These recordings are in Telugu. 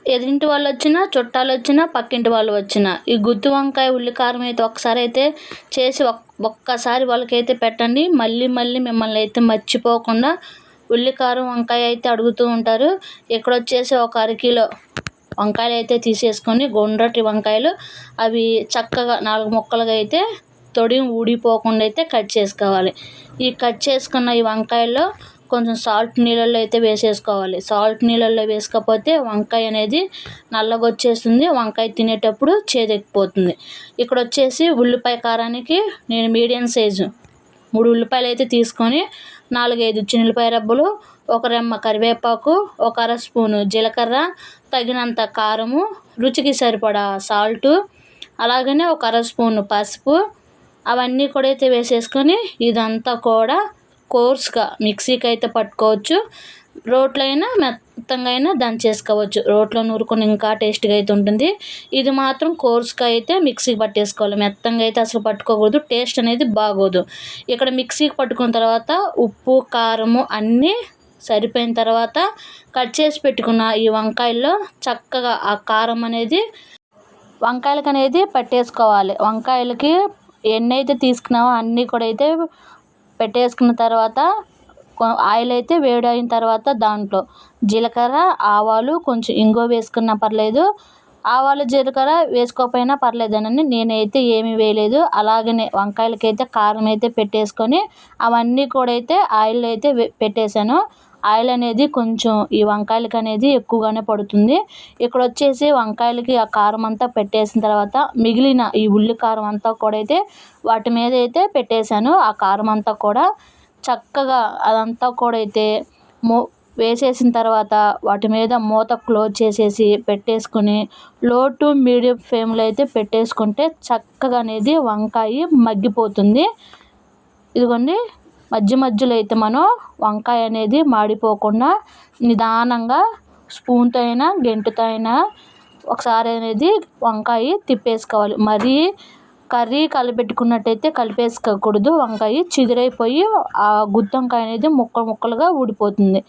ఎదురింటి వాళ్ళు వచ్చినా, చుట్టాలు వచ్చినా, పక్కింటి వాళ్ళు వచ్చినా ఈ గుత్తి వంకాయ ఉల్లి కారం అయితే ఒకసారి అయితే చేసి ఒక్కసారి వాళ్ళకైతే పెట్టండి. మళ్ళీ మళ్ళీ మిమ్మల్ని అయితే మర్చిపోకుండా ఉల్లి కారం వంకాయ అయితే అడుగుతూ ఉంటారు. ఇక్కడ వచ్చేసి ఒక అరకిలో వంకాయలు అయితే తీసేసుకొని గుండ్రటి వంకాయలు అవి చక్కగా 4 ముక్కలుగా అయితే తొడియం ఊడిపోకుండా అయితే కట్ చేసుకోవాలి. ఈ కట్ చేసుకున్న ఈ వంకాయల్లో కొంచెం సాల్ట్ నీళ్ళల్లో అయితే వేసేసుకోవాలి. సాల్ట్ నీళ్ళల్లో వేసుకోకపోతే వంకాయ అనేది నల్లగొచ్చేస్తుంది. వంకాయ తినేటప్పుడు చేదెక్కిపోతుంది. ఇక్కడ వచ్చేసి ఉల్లిపాయ కారానికి నేను మీడియం సైజు 3 ఉల్లిపాయలు అయితే తీసుకొని 4, 5 చిన్నులపాయ రబ్బలు, ఒక రెమ్మ కరివేపాకు, ఒక అర స్పూను జీలకర్ర, తగినంత కారము, రుచికి సరిపడా సాల్టు, అలాగనే ఒక అర స్పూను పసుపు అవన్నీ కూడా అయితే వేసేసుకొని ఇదంతా కూడా కోర్స్గా మిక్సీకి అయితే పట్టుకోవచ్చు. రోట్లో అయినా మెత్తంగా అయినా దంచేసుకోవచ్చు. రోట్లో నూరుకొని ఇంకా టేస్ట్గా అయితే ఉంటుంది. ఇది మాత్రం కోర్స్గా అయితే మిక్సీకి పట్టేసుకోవాలి. మెత్తంగా అయితే అసలు పట్టుకోకూడదు. టేస్ట్ అనేది బాగోదు. ఇక్కడ మిక్సీకి పట్టుకున్న తర్వాత ఉప్పు కారము అన్నీ సరిపోయిన తర్వాత కట్ చేసి పెట్టుకున్న ఈ వంకాయల్లో చక్కగా ఆ కారం అనేది వంకాయలకి అనేది పట్టేసుకోవాలి. వంకాయలకి ఎన్ని అయితే తీసుకున్నామో అన్నీ కూడా అయితే పెట్టేసుకున్న తర్వాత ఆయిల్ అయితే వేడైన తర్వాత దాంట్లో జీలకర్ర, ఆవాలు, కొంచెం ఇంగువ వేసుకున్నా పర్లేదు. ఆవాలు జీలకర్ర వేసుకోకపోయినా పర్లేదనండి. నేనైతే ఏమీ వేయలేదు. అలాగనే వంకాయలకైతే కారం అయితే పెట్టేసుకొని అవన్నీ కూడా అయితే ఆయిల్ అయితే పెట్టేశాను. ఆయిల్ అనేది కొంచెం ఈ వంకాయలకి అనేది ఎక్కువగానే పడుతుంది. ఇక్కడ వచ్చేసి వంకాయలకి ఆ కారం అంతా పెట్టేసిన తర్వాత మిగిలిన ఈ ఉల్లి కారం అంతా కూడా అయితే వాటి మీద అయితే పెట్టేశాను. ఆ కారం అంతా కూడా చక్కగా అదంతా కూడా అయితే వేసేసిన తర్వాత వాటి మీద మూత క్లోజ్ చేసేసి పెట్టేసుకొని లో టు మీడియం ఫ్లేమ్లో అయితే పెట్టేసుకుంటే చక్కగా అనేది వంకాయ మగ్గిపోతుంది. ఇదిగోండి, మధ్య మధ్యలో అయితే మనం వంకాయ అనేది మాడిపోకుండా నిదానంగా స్పూన్తో అయినా గెంటుతో అయినా ఒకసారి అనేది వంకాయ తిప్పేసుకోవాలి. మరీ కర్రీ కలిపెట్టుకున్నట్టయితే కలిపేసుకోకూడదు. వంకాయ చిదిరైపోయి ఆ గుత్తి వంకాయ అనేది ముక్కలు ముక్కలుగా ఊడిపోతుంది.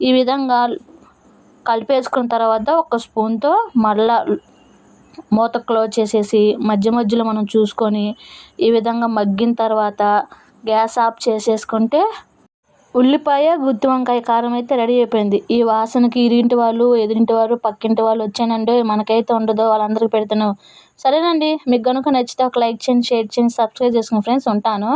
ఈ విధంగా కలిపేసుకున్న తర్వాత ఒక స్పూన్తో మళ్ళా మూత క్లోజ్ చేసేసి మధ్య మధ్యలో మనం చూసుకొని ఈ విధంగా మగ్గిన తర్వాత గ్యాస్ ఆఫ్ చేసేసుకుంటే ఉల్లిపాయ గుత్తి వంకాయ కారం అయితే రెడీ అయిపోయింది. ఈ వాసనకి ఇరింటి వాళ్ళు, ఎదురింటి వారు, పక్కింటి వాళ్ళు వచ్చానండి మనకైతే ఉండదు, వాళ్ళందరికీ పెడతాను. సరేనండి, మీకు కనుక నచ్చితే ఒక లైక్ చేయండి, షేర్ చేయండి, సబ్స్క్రైబ్ చేసుకోండి ఫ్రెండ్స్. ఉంటాను.